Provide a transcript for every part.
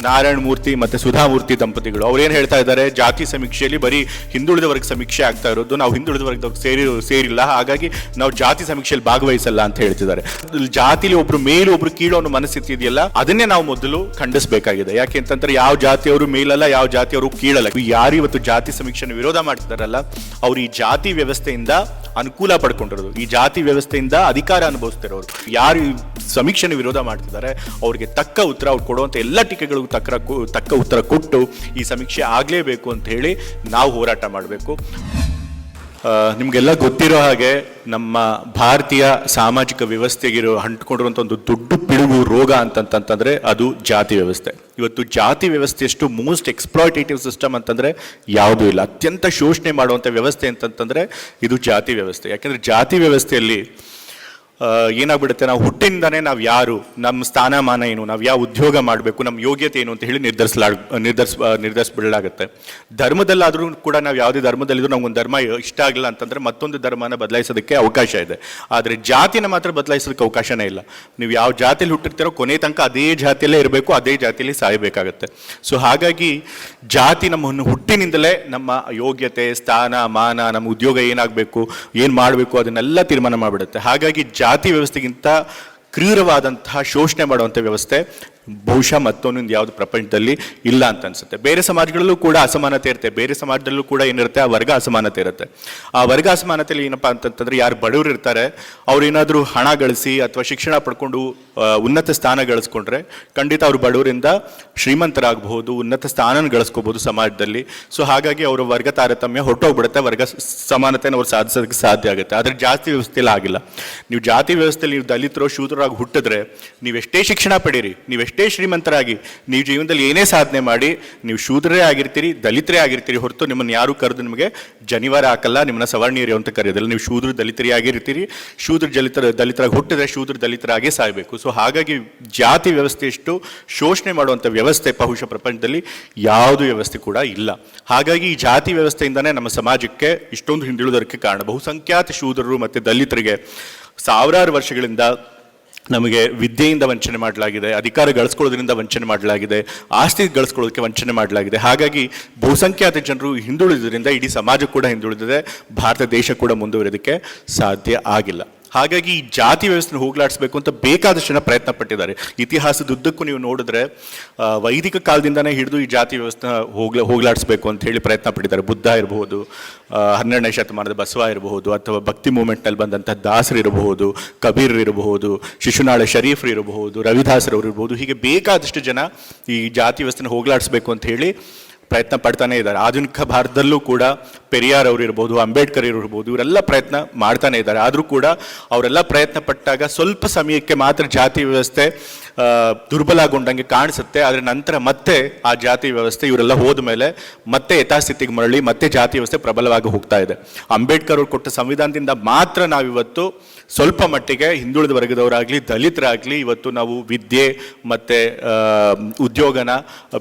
ನಾರಾಯಣ ಮೂರ್ತಿ ಮತ್ತು ಸುಧಾಮೂರ್ತಿ ದಂಪತಿಗಳು ಅವ್ರೇನು ಹೇಳ್ತಾ ಇದ್ದಾರೆ, ಜಾತಿ ಸಮೀಕ್ಷೆಯಲ್ಲಿ ಬರೀ ಹಿಂದುಳಿದ ವರ್ಗ ಸಮೀಕ್ಷೆ ಆಗ್ತಾ ಇರೋದು, ನಾವು ಹಿಂದುಳಿದ ವರ್ಗದವ್ರಿಗೆ ಸೇರಿಲ್ಲ, ಹಾಗಾಗಿ ನಾವು ಜಾತಿ ಸಮೀಕ್ಷೆಯಲ್ಲಿ ಭಾಗವಹಿಸಲ್ಲ ಅಂತ ಹೇಳ್ತಿದ್ದಾರೆ. ಜಾತಿಲಿ ಒಬ್ರು ಮೇಲು ಒಬ್ರು ಕೀಳು ಅನ್ನೋ ಮನಸ್ಥಿತಿ ಇದೆಯಲ್ಲ, ಅದನ್ನೇ ನಾವು ಮೊದಲು ಖಂಡಿಸಬೇಕಾಗಿದೆ. ಯಾಕೆ ಅಂತಂದ್ರೆ ಯಾವ ಜಾತಿಯವರು ಮೇಲಲ್ಲ, ಯಾವ ಜಾತಿಯವರು ಕೀಳಲ್ಲ. ಯಾರು ಇವತ್ತು ಜಾತಿ ಸಮೀಕ್ಷೆನ ವಿರೋಧ ಮಾಡ್ತಿದಾರಲ್ಲ, ಅವ್ರು ಈ ಜಾತಿ ವ್ಯವಸ್ಥೆಯಿಂದ ಅನುಕೂಲ ಪಡ್ಕೊಂಡಿರೋದು, ಈ ಜಾತಿ ವ್ಯವಸ್ಥೆಯಿಂದ ಅಧಿಕಾರ ಅನುಭವಿಸ್ತಿರೋರು. ಯಾರು ಈ ಸಮೀಕ್ಷೆನ ವಿರೋಧ ಮಾಡ್ತಿದ್ದಾರೆ ಅವ್ರಿಗೆ ತಕ್ಕ ಉತ್ತರ, ಅವ್ರು ಕೊಡುವಂಥ ಎಲ್ಲ ಟೀಕೆಗಳಿಗೂ ತಕ್ಕ ಉತ್ತರ ಕೊಟ್ಟು ಈ ಸಮೀಕ್ಷೆ ಆಗಲೇಬೇಕು ಅಂತ ಹೇಳಿ ನಾವು ಹೋರಾಟ ಮಾಡಬೇಕು. ನಿಮಗೆಲ್ಲ ಗೊತ್ತಿರೋ ಹಾಗೆ ನಮ್ಮ ಭಾರತೀಯ ಸಾಮಾಜಿಕ ವ್ಯವಸ್ಥೆಗಿರೋ ಅಂಟ್ಕೊಂಡಿರುವಂಥ ಒಂದು ದೊಡ್ಡ ಪಿಡುಗು ರೋಗ ಅಂತಂತಂದ್ರೆ ಅದು ಜಾತಿ ವ್ಯವಸ್ಥೆ. ಇವತ್ತು ಜಾತಿ ವ್ಯವಸ್ಥೆಯಷ್ಟು ಮೋಸ್ಟ್ ಎಕ್ಸ್ಪ್ಲಾಯ್ಟೇಟಿವ್ ಸಿಸ್ಟಮ್ ಅಂತಂದ್ರೆ ಯಾವುದೂ ಇಲ್ಲ. ಅತ್ಯಂತ ಶೋಷಣೆ ಮಾಡುವಂಥ ವ್ಯವಸ್ಥೆ ಅಂತಂತಂದ್ರೆ ಇದು ಜಾತಿ ವ್ಯವಸ್ಥೆ. ಯಾಕೆಂದ್ರೆ ಜಾತಿ ವ್ಯವಸ್ಥೆಯಲ್ಲಿ ಏನಾಗ್ಬಿಡುತ್ತೆ, ನಾವು ಹುಟ್ಟಿನಿಂದಾನೇ ನಾವು ಯಾರು, ನಮ್ಮ ಸ್ಥಾನಮಾನ ಏನು, ನಾವು ಯಾವ ಉದ್ಯೋಗ ಮಾಡಬೇಕು, ನಮ್ಮ ಯೋಗ್ಯತೆ ಏನು ಅಂತ ಹೇಳಿ ನಿರ್ಧರಿಸ್ಬಿಡಲಾಗುತ್ತೆ. ಧರ್ಮದಲ್ಲಾದರೂ ಕೂಡ ನಾವು ಯಾವುದೇ ಧರ್ಮದಲ್ಲಿದ್ದರೂ ನಮ್ಗೊಂದು ಧರ್ಮ ಇಷ್ಟ ಆಗಿಲ್ಲ ಅಂತಂದ್ರೆ ಮತ್ತೊಂದು ಧರ್ಮನ ಬದಲಾಯಿಸೋದಕ್ಕೆ ಅವಕಾಶ ಇದೆ. ಆದರೆ ಜಾತಿನ ಮಾತ್ರ ಬದಲಾಯಿಸೋದಕ್ಕೆ ಅವಕಾಶನೇ ಇಲ್ಲ. ನೀವು ಯಾವ ಜಾತಿಯಲ್ಲಿ ಹುಟ್ಟಿರ್ತೀರೋ ಕೊನೆ ತನಕ ಅದೇ ಜಾತಿಯಲ್ಲೇ ಇರಬೇಕು, ಅದೇ ಜಾತಿಯಲ್ಲಿ ಸಾಯಬೇಕಾಗತ್ತೆ. ಸೊ ಹಾಗಾಗಿ ಜಾತಿ ನಮ್ಮನ್ನು ಹುಟ್ಟಿನಿಂದಲೇ ನಮ್ಮ ಯೋಗ್ಯತೆ, ಸ್ಥಾನ ಮಾನ, ನಮ್ಮ ಉದ್ಯೋಗ ಏನಾಗಬೇಕು, ಏನು ಮಾಡಬೇಕು ಅದನ್ನೆಲ್ಲ ತೀರ್ಮಾನ ಮಾಡಿಬಿಡುತ್ತೆ. ಹಾಗಾಗಿ ಜಾತಿ ವ್ಯವಸ್ಥೆಗಿಂತ ಕ್ರೂರವಾದಂತಹ ಶೋಷಣೆ ಮಾಡುವಂಥ ವ್ಯವಸ್ಥೆ ಬಹುಶಃ ಮತ್ತೊಂದು ಯಾವುದು ಪ್ರಪಂಚದಲ್ಲಿ ಇಲ್ಲ ಅಂತ ಅನ್ಸುತ್ತೆ. ಬೇರೆ ಸಮಾಜಗಳಲ್ಲೂ ಕೂಡ ಅಸಮಾನತೆ ಇರುತ್ತೆ, ಬೇರೆ ಸಮಾಜದಲ್ಲೂ ಕೂಡ ಏನಿರುತ್ತೆ, ಆ ವರ್ಗ ಅಸಮಾನತೆ ಇರುತ್ತೆ. ಆ ವರ್ಗ ಅಸಮಾನತೆಯಲ್ಲಿ ಏನಪ್ಪಾ ಅಂತಂತಂದ್ರೆ, ಯಾರು ಬಡವರು ಇರ್ತಾರೆ ಅವ್ರು ಏನಾದರೂ ಹಣ ಗಳಿಸಿ ಅಥವಾ ಶಿಕ್ಷಣ ಪಡ್ಕೊಂಡು ಉನ್ನತ ಸ್ಥಾನ ಗಳಿಸ್ಕೊಂಡ್ರೆ ಖಂಡಿತ ಅವರು ಬಡವರಿಂದ ಶ್ರೀಮಂತರಾಗಬಹುದು, ಉನ್ನತ ಸ್ಥಾನ ಗಳಿಸ್ಕೋಬಹುದು ಸಮಾಜದಲ್ಲಿ. ಸೊ ಹಾಗಾಗಿ ಅವರ ವರ್ಗ ತಾರತಮ್ಯ ಹೊರಟೋಗ್ಬಿಡುತ್ತೆ, ವರ್ಗ ಸಮಾನತೆಯನ್ನು ಅವ್ರು ಸಾಧಿಸೋದಕ್ಕೆ ಸಾಧ್ಯ ಆಗುತ್ತೆ. ಆದರೆ ಜಾತಿ ವ್ಯವಸ್ಥೆಯಲ್ಲಿ ಆಗಿಲ್ಲ. ನೀವು ಜಾತಿ ವ್ಯವಸ್ಥೆಯಲ್ಲಿ ನೀವು ದಲಿತರು ಶೂದ್ರರಾಗಿ ಹುಟ್ಟಿದ್ರೆ ನೀವೆಷ್ಟೇ ಶಿಕ್ಷಣ ಪಡೀರಿ, ನೀವೆಷ್ಟೇ ಶ್ರೀಮಂತರಾಗಿ, ನೀವು ಜೀವನದಲ್ಲಿ ಏನೇ ಸಾಧನೆ ಮಾಡಿ, ನೀವು ಶೂದ್ರರೇ ಆಗಿರ್ತೀರಿ, ದಲಿತರೇ ಆಗಿರ್ತೀರಿ ಹೊರತು ನಿಮ್ಮನ್ನು ಯಾರು ಕರೆದು ನಿಮಗೆ ಜನಿವಾರ ಹಾಕಲ್ಲ, ನಿಮ್ಮನ್ನ ಸವರ್ಣೀಯರು ಅಂತ ಕರೆಯೋದಿಲ್ಲ. ನೀವು ಶೂದ್ರ ದಲಿತರಿ ಆಗಿರ್ತೀರಿ, ಶೂದ್ರ ದಲಿತರಾಗಿ ಹುಟ್ಟಿದ್ರೆ ಶೂದ್ರ ದಲಿತರಾಗೇ ಸಾಯಬೇಕು. ಸೊ ಹಾಗಾಗಿ ಜಾತಿ ವ್ಯವಸ್ಥೆಯಷ್ಟು ಶೋಷಣೆ ಮಾಡುವಂಥ ವ್ಯವಸ್ಥೆ ಬಹುಶಃ ಪ್ರಪಂಚದಲ್ಲಿ ಯಾವುದು ವ್ಯವಸ್ಥೆ ಕೂಡ ಇಲ್ಲ. ಹಾಗಾಗಿ ಈ ಜಾತಿ ವ್ಯವಸ್ಥೆಯಿಂದನೇ ನಮ್ಮ ಸಮಾಜಕ್ಕೆ ಇಷ್ಟೊಂದು ಹಿಂದುಳಿದೋದಕ್ಕೆ ಕಾರಣ. ಬಹುಸಂಖ್ಯಾತ ಶೂದ್ರರು ಮತ್ತು ದಲಿತರಿಗೆ ಸಾವಿರಾರು ವರ್ಷಗಳಿಂದ ನಮಗೆ ವಿದ್ಯೆಯಿಂದ ವಂಚನೆ ಮಾಡಲಾಗಿದೆ, ಅಧಿಕಾರ ಗಳಿಸ್ಕೊಳ್ಳೋದ್ರಿಂದ ವಂಚನೆ ಮಾಡಲಾಗಿದೆ, ಆಸ್ತಿ ಗಳಿಸ್ಕೊಳ್ಳೋದಕ್ಕೆ ವಂಚನೆ ಮಾಡಲಾಗಿದೆ. ಹಾಗಾಗಿ ಬಹುಸಂಖ್ಯಾತ ಜನರು ಹಿಂದುಳಿದ್ರಿಂದ ಇಡೀ ಸಮಾಜ ಕೂಡ ಹಿಂದುಳಿದಿದೆ, ಭಾರತ ದೇಶ ಕೂಡ ಮುಂದುವರಿಯೋದಕ್ಕೆ ಸಾಧ್ಯ ಆಗಿಲ್ಲ. ಹಾಗಾಗಿ ಈ ಜಾತಿ ವ್ಯವಸ್ಥೆನ ಹೋಗ್ಲಾಡಿಸ್ಬೇಕು ಅಂತ ಬೇಕಾದಷ್ಟು ಜನ ಪ್ರಯತ್ನ ಪಟ್ಟಿದ್ದಾರೆ. ಇತಿಹಾಸದುದ್ದಕ್ಕೂ ನೀವು ನೋಡಿದ್ರೆ ವೈದಿಕ ಕಾಲದಿಂದನೇ ಹಿಡಿದು ಈ ಜಾತಿ ವ್ಯವಸ್ಥೆನ ಹೋಗ್ಲಾಡಿಸ್ಬೇಕು ಅಂತ ಹೇಳಿ ಪ್ರಯತ್ನ ಪಟ್ಟಿದ್ದಾರೆ. ಬುದ್ಧ ಇರಬಹುದು, 12ನೇ ಶತಮಾನದ ಬಸವ ಇರಬಹುದು, ಅಥವಾ ಭಕ್ತಿ ಮೂವ್ಮೆಂಟ್ನಲ್ಲಿ ಬಂದಂಥ ದಾಸರು ಇರಬಹುದು, ಕಬೀರ್ ಇರಬಹುದು, ಶಿಶುನಾಳ ಶರೀಫ್ರು ಇರಬಹುದು, ರವಿದಾಸರವರು ಇರಬಹುದು. ಹೀಗೆ ಬೇಕಾದಷ್ಟು ಜನ ಈ ಜಾತಿ ವ್ಯವಸ್ಥೆನ ಹೋಗ್ಲಾಡಿಸ್ಬೇಕು ಅಂತ ಹೇಳಿ ಪ್ರಯತ್ನ ಪಡ್ತಾನೆ ಇದ್ದಾರೆ. ಆಧುನಿಕ ಭಾರತದಲ್ಲೂ ಕೂಡ ಪೆರಿಯಾರ್ ಅವರು ಇರ್ಬೋದು, ಅಂಬೇಡ್ಕರ್ ಇರ್ಬೋದು, ಇವರೆಲ್ಲ ಪ್ರಯತ್ನ ಮಾಡ್ತಾನೆ ಇದ್ದಾರೆ. ಆದರೂ ಕೂಡ ಅವರೆಲ್ಲ ಪ್ರಯತ್ನ ಪಟ್ಟಾಗ ಸ್ವಲ್ಪ ಸಮಯಕ್ಕೆ ಮಾತ್ರ ಜಾತಿ ವ್ಯವಸ್ಥೆ ದುರ್ಬಲಗೊಂಡಂಗೆ ಕಾಣಿಸುತ್ತೆ. ಆದರೆ ನಂತರ ಮತ್ತೆ ಆ ಜಾತಿ ವ್ಯವಸ್ಥೆ ಇವರೆಲ್ಲ ಹೋದ ಮೇಲೆ ಮತ್ತೆ ಯಥಾಸ್ಥಿತಿಗೆ ಮರಳಿ ಮತ್ತೆ ಜಾತಿ ವ್ಯವಸ್ಥೆ ಪ್ರಬಲವಾಗಿ ಹೋಗ್ತಾ ಇದೆ. ಅಂಬೇಡ್ಕರ್ ಅವರು ಕೊಟ್ಟ ಸಂವಿಧಾನದಿಂದ ಮಾತ್ರ ನಾವಿವತ್ತು ಸ್ವಲ್ಪ ಮಟ್ಟಿಗೆ ಹಿಂದುಳಿದ ವರ್ಗದವರಾಗಲಿ ದಲಿತರಾಗಲಿ ಇವತ್ತು ನಾವು ವಿದ್ಯೆ ಮತ್ತು ಉದ್ಯೋಗನ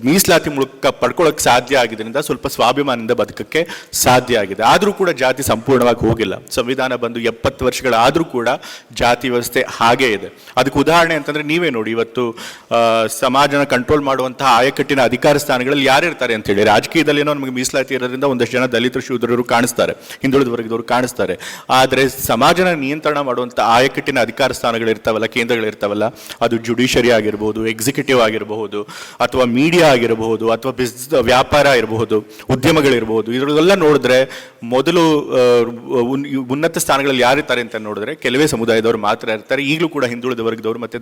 ಮೀಸಲಾತಿ ಮೂಲಕ ಪಡ್ಕೊಳ್ಳೋಕ್ಕೆ ಸಾಧ್ಯ ಆಗಿದ್ದರಿಂದ ಸ್ವಲ್ಪ ಸ್ವಾಭಿಮಾನದಿಂದ ಬದುಕಕ್ಕೆ ಸಾಧ್ಯ ಆಗಿದೆ. ಆದರೂ ಕೂಡ ಜಾತಿ ಸಂಪೂರ್ಣವಾಗಿ ಹೋಗಿಲ್ಲ. ಸಂವಿಧಾನ ಬಂದು 70 ವರ್ಷಗಳಾದರೂ ಕೂಡ ಜಾತಿ ವ್ಯವಸ್ಥೆ ಹಾಗೇ ಇದೆ. ಅದಕ್ಕೆ ಉದಾಹರಣೆ ಅಂತಂದರೆ ನೀವೇ ನೋಡಿ, ಇವತ್ತು ಸಮಾಜನ ಕಂಟ್ರೋಲ್ ಮಾಡುವಂತಹ ಆಯಕಟ್ಟಿನ ಅಧಿಕಾರ ಸ್ಥಾನಗಳಲ್ಲಿ ಯಾರಿರ್ತಾರೆ ಅಂತೇಳಿ, ರಾಜಕೀಯದಲ್ಲಿ ಏನೋ ನಮಗೆ ಮೀಸಲಾತಿ ಇರೋದ್ರಿಂದ ಒಂದಷ್ಟು ಜನ ದಲಿತರು ಶೂದ್ರರು ಕಾಣಿಸ್ತಾರೆ, ಹಿಂದುಳಿದ ವರ್ಗದವರು ಕಾಣಿಸ್ತಾರೆ. ಆದರೆ ಸಮಾಜನ ನಿಯಂತ್ರಣ ಮಾಡುವಂಥ ಆಯಕಟ್ಟಿನ ಅಧಿಕಾರ ಸ್ಥಾನಗಳಿರ್ತಾವಲ್ಲ, ಕೇಂದ್ರಗಳಿರ್ತಾವಲ್ಲ, ಅದು ಜುಡಿಷರಿ ಆಗಿರಬಹುದು, ಎಕ್ಸಿಕ್ಯೂಟಿವ್ ಆಗಿರಬಹುದು, ಅಥವಾ ಮೀಡಿಯಾ ಆಗಿರಬಹುದು, ಅಥವಾ ವ್ಯಾಪಾರ ಇರಬಹುದು, ಉದ್ಯಮಗಳಿರಬಹುದು. ಇದರಲ್ಲೆಲ್ಲ ನೋಡಿದ್ರೆ ಮೊದಲು ಉನ್ನತ ಸ್ಥಾನಗಳಲ್ಲಿ ಯಾರಿರ್ತಾರೆ ಅಂತ ನೋಡಿದ್ರೆ ಕೆಲವೇ ಸಮುದಾಯದವರು ಮಾತ್ರ ಇರ್ತಾರೆ. ಈಗಲೂ ಕೂಡ ಹಿಂದುಳಿದ ವರ್ಗದವರು ಮತ್ತು